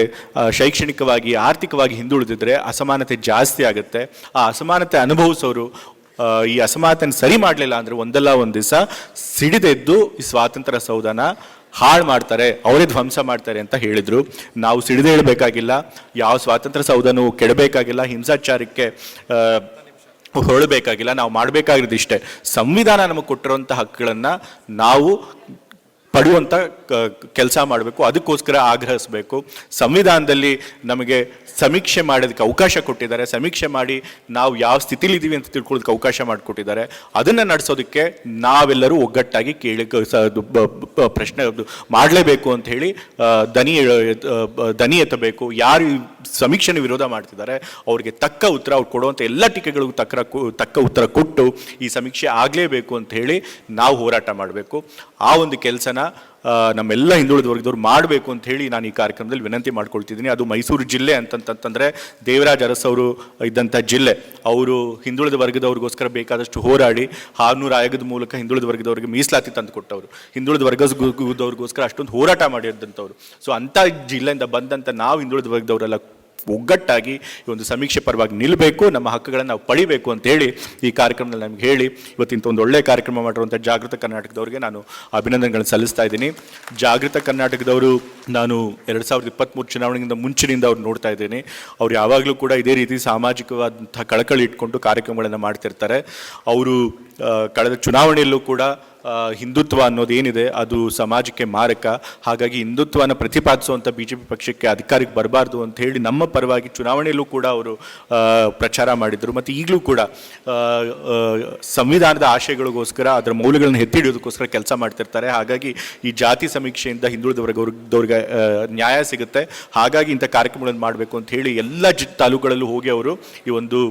ಶೈಕ್ಷಣಿಕವಾಗಿ ಆರ್ಥಿಕವಾಗಿ ಹಿಂದುಳಿದಿದ್ರೆ ಅಸಮಾನತೆ ಜಾಸ್ತಿ ಆಗುತ್ತೆ. ಆ ಅಸಮಾನತೆ ಅನುಭವಿಸೋರು ಈ ಅಸಮಾನತೆಯನ್ನು ಸರಿ ಮಾಡಲಿಲ್ಲ ಅಂದರೆ ಒಂದಲ್ಲ ಒಂದು ದಿವಸ ಸಿಡಿದೆದ್ದು ಈ ಸ್ವಾತಂತ್ರ್ಯ ಸೌಧನ ಹಾಳು ಮಾಡ್ತಾರೆ, ಅವರೇ ಧ್ವಂಸ ಮಾಡ್ತಾರೆ ಅಂತ ಹೇಳಿದರು. ನಾವು ಸಿಡಿದೇಳಬೇಕಾಗಿಲ್ಲ, ಯಾವ ಸ್ವಾತಂತ್ರ್ಯ ಸೌಧನೂ ಕೆಡಬೇಕಾಗಿಲ್ಲ, ಹಿಂಸಾಚಾರಕ್ಕೆ ಹೊರಡಬೇಕಾಗಿಲ್ಲ. ನಾವು ಮಾಡಬೇಕಾಗಿರೋದು ಇಷ್ಟೇ, ಸಂವಿಧಾನ ನಮಗೆ ಕೊಟ್ಟಿರುವಂಥ ಹಕ್ಕುಗಳನ್ನು ನಾವು ಪಡೆಯುವಂಥ ಕೆಲಸ ಮಾಡಬೇಕು. ಅದಕ್ಕೋಸ್ಕರ ಆಗ್ರಹಿಸಬೇಕು. ಸಂವಿಧಾನದಲ್ಲಿ ನಮಗೆ ಸಮೀಕ್ಷೆ ಮಾಡೋದಕ್ಕೆ ಅವಕಾಶ ಕೊಟ್ಟಿದ್ದಾರೆ. ಸಮೀಕ್ಷೆ ಮಾಡಿ ನಾವು ಯಾವ ಸ್ಥಿತಿಲಿದ್ದೀವಿ ಅಂತ ತಿಳ್ಕೊಳ್ಳೋದಕ್ಕೆ ಅವಕಾಶ ಮಾಡಿಕೊಟ್ಟಿದ್ದಾರೆ. ಅದನ್ನು ನಡೆಸೋದಕ್ಕೆ ನಾವೆಲ್ಲರೂ ಒಗ್ಗಟ್ಟಾಗಿ ಪ್ರಶ್ನೆ ಮಾಡಲೇಬೇಕು ಅಂತ ಹೇಳಿ ದನಿ ಎತ್ತಬೇಕು. ಯಾರು ಸಮೀಕ್ಷೆನ ವಿರೋಧ ಮಾಡ್ತಿದ್ದಾರೆ ಅವ್ರಿಗೆ ತಕ್ಕ ಉತ್ತರ, ಅವ್ರು ಕೊಡುವಂಥ ಎಲ್ಲ ಟೀಕೆಗಳಿಗೂ ತಕ್ಕ ಉತ್ತರ ಕೊಟ್ಟು ಈ ಸಮೀಕ್ಷೆ ಆಗಲೇಬೇಕು ಅಂತ ಹೇಳಿ ನಾವು ಹೋರಾಟ ಮಾಡಬೇಕು. ಆ ಒಂದು ಕೆಲಸನ ನಮ್ಮೆಲ್ಲ ಹಿಂದುಳಿದ ವರ್ಗದವ್ರು ಮಾಡಬೇಕು ಅಂತ ಹೇಳಿ ನಾನು ಈ ಕಾರ್ಯಕ್ರಮದಲ್ಲಿ ವಿನಂತಿ ಮಾಡ್ಕೊಳ್ತಿದ್ದೀನಿ. ಅದು ಮೈಸೂರು ಜಿಲ್ಲೆ ಅಂತಂತಂದರೆ ದೇವರಾಜ ಅರಸ್ ಅವರು ಇದ್ದಂಥ ಜಿಲ್ಲೆ. ಅವರು ಹಿಂದುಳಿದ ವರ್ಗದವ್ರಿಗೋಸ್ಕರ ಬೇಕಾದಷ್ಟು ಹೋರಾಡಿ 600 ಆಯೋಗದ ಮೂಲಕ ಹಿಂದುಳಿದ ವರ್ಗದವ್ರಿಗೆ ಮೀಸಲಾತಿ ತಂದು ಕೊಟ್ಟವರು, ಹಿಂದುಳಿದ ವರ್ಗದವ್ರಿಗೋಸ್ಕರ ಅಷ್ಟೊಂದು ಹೋರಾಟ ಮಾಡಿದಂಥವ್ರು. ಸೊ ಅಂಥ ಜಿಲ್ಲೆಯಿಂದ ಬಂದಂಥ ನಾವು ಹಿಂದುಳಿದ ವರ್ಗದವರೆಲ್ಲ ಒಗ್ಗಟ್ಟಾಗಿ ಈ ಒಂದು ಸಮೀಕ್ಷೆ ಪರವಾಗಿ ನಿಲ್ಲಬೇಕು, ನಮ್ಮ ಹಕ್ಕುಗಳನ್ನು ನಾವು ಪಡಿಬೇಕು ಅಂತ ಹೇಳಿ ಈ ಕಾರ್ಯಕ್ರಮದಲ್ಲಿ ನಮ್ಗೆ ಹೇಳಿ ಇವತ್ತಿಂತ ಒಂದು ಒಳ್ಳೆಯ ಕಾರ್ಯಕ್ರಮ ಮಾಡಿರುವಂಥ ಜಾಗೃತ ಕರ್ನಾಟಕದವ್ರಿಗೆ ನಾನು ಅಭಿನಂದನೆಗಳನ್ನು ಸಲ್ಲಿಸ್ತಾ ಇದ್ದೀನಿ. ಜಾಗೃತ ಕರ್ನಾಟಕದವರು ನಾನು 2023 ಚುನಾವಣೆಗಿಂತ ಮುಂಚಿನಿಂದ ಅವ್ರು ನೋಡ್ತಾ ಇದ್ದೀನಿ. ಅವ್ರು ಯಾವಾಗಲೂ ಕೂಡ ಇದೇ ರೀತಿ ಸಾಮಾಜಿಕವಾದಂಥ ಕಳಕಳಿ ಇಟ್ಕೊಂಡು ಕಾರ್ಯಕ್ರಮಗಳನ್ನು ಮಾಡ್ತಿರ್ತಾರೆ. ಅವರು ಕಳೆದ ಚುನಾವಣೆಯಲ್ಲೂ ಕೂಡ ಹಿಂದುತ್ವ ಅನ್ನೋದೇನಿದೆ ಅದು ಸಮಾಜಕ್ಕೆ ಮಾರಕ. ಹಾಗಾಗಿ ಹಿಂದುತ್ವನ ಪ್ರತಿಪಾದಿಸುವಂಥ BJP ಪಕ್ಷಕ್ಕೆ ಅಧಿಕಾರಕ್ಕೆ ಬರಬಾರ್ದು ಅಂತ ಹೇಳಿ ನಮ್ಮ ಪರವಾಗಿ ಚುನಾವಣೆಯಲ್ಲೂ ಕೂಡ ಅವರು ಪ್ರಚಾರ ಮಾಡಿದರು. ಮತ್ತು ಈಗಲೂ ಕೂಡ ಸಂವಿಧಾನದ ಆಶಯಗಳಿಗೋಸ್ಕರ ಅದರ ಮೌಲ್ಯಗಳನ್ನು ಎತ್ತಿ ಹಿಡಿಯೋದಕ್ಕೋಸ್ಕರ ಕೆಲಸ ಮಾಡ್ತಿರ್ತಾರೆ. ಹಾಗಾಗಿ ಈ ಜಾತಿ ಸಮೀಕ್ಷೆಯಿಂದ ಹಿಂದುಳಿದ ವರ್ಗದವ್ರಿಗೆ ನ್ಯಾಯ ಸಿಗುತ್ತೆ. ಹಾಗಾಗಿ ಇಂಥ ಕಾರ್ಯಕ್ರಮಗಳನ್ನು ಮಾಡಬೇಕು ಅಂತ ಹೇಳಿ ಎಲ್ಲ ತಾಲೂಕುಗಳಲ್ಲೂ ಹೋಗಿ ಅವರು ಈ ಒಂದು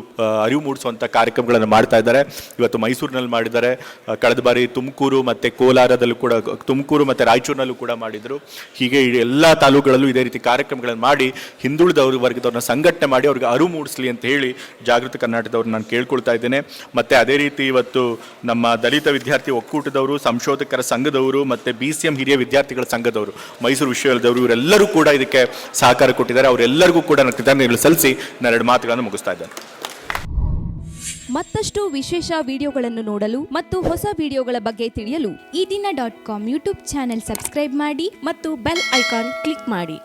ಅರಿವು ಮೂಡಿಸುವಂಥ ಕಾರ್ಯಕ್ರಮಗಳನ್ನು ಮಾಡ್ತಾ ಇದ್ದಾರೆ. ಇವತ್ತು ಮೈಸೂರಿನಲ್ಲಿ ಮಾಡಿದ್ದಾರೆ, ಕಳೆದ ಬಾರಿ ತುಮಕೂರು ಮತ್ತು ಕೋಲಾರದಲ್ಲೂ ಕೂಡ, ತುಮಕೂರು ಮತ್ತು ರಾಯಚೂರಿನಲ್ಲೂ ಕೂಡ ಮಾಡಿದರು. ಹೀಗೆ ಎಲ್ಲ ತಾಲೂಕುಗಳಲ್ಲೂ ಇದೇ ರೀತಿ ಕಾರ್ಯಕ್ರಮಗಳನ್ನು ಮಾಡಿ ಹಿಂದುಳಿದ ವರ್ಗದವ್ರನ್ನ ಸಂಘಟನೆ ಮಾಡಿ ಅವ್ರಿಗೆ ಅರಿವು ಮೂಡಿಸಲಿ ಅಂತ ಹೇಳಿ ಜಾಗೃತ ಕರ್ನಾಟಕದವ್ರು ನಾನು ಕೇಳ್ಕೊಳ್ತಾ ಇದ್ದೇನೆ. ಮತ್ತು ಅದೇ ರೀತಿ ಇವತ್ತು ನಮ್ಮ ದಲಿತ ವಿದ್ಯಾರ್ಥಿ ಒಕ್ಕೂಟದವರು, ಸಂಶೋಧಕರ ಸಂಘದವರು ಮತ್ತು BCM ಹಿರಿಯ ವಿದ್ಯಾರ್ಥಿಗಳ ಸಂಘದವರು, ಮೈಸೂರು ವಿಶ್ವವಿದ್ಯಾಲಯದವರು ಇವರೆಲ್ಲರೂ ಕೂಡ ಇದಕ್ಕೆ ಸಹಕಾರ ಕೊಟ್ಟಿದ್ದಾರೆ. ಅವರೆಲ್ಲರಿಗೂ ಕೂಡ ನಾನು ಕೃತಜ್ಞತೆಗಳು ಸಲ್ಲಿಸಿ ನಾನು 2 ಮಾತುಗಳನ್ನು ಮುಗಿಸ್ತಾ ಇದ್ದೇನೆ. ಮತ್ತಷ್ಟು ವಿಶೇಷ ವಿಡಿಯೋಗಳನ್ನು ನೋಡಲು ಮತ್ತು ಹೊಸ ವಿಡಿಯೋಗಳ ಬಗ್ಗೆ ತಿಳಿಯಲು ಈ ದಿನ .com ಯೂಟ್ಯೂಬ್ ಚಾನೆಲ್ ಸಬ್ಸ್ಕ್ರೈಬ್ ಮಾಡಿ ಮತ್ತು ಬೆಲ್ ಐಕಾನ್ ಕ್ಲಿಕ್ ಮಾಡಿ.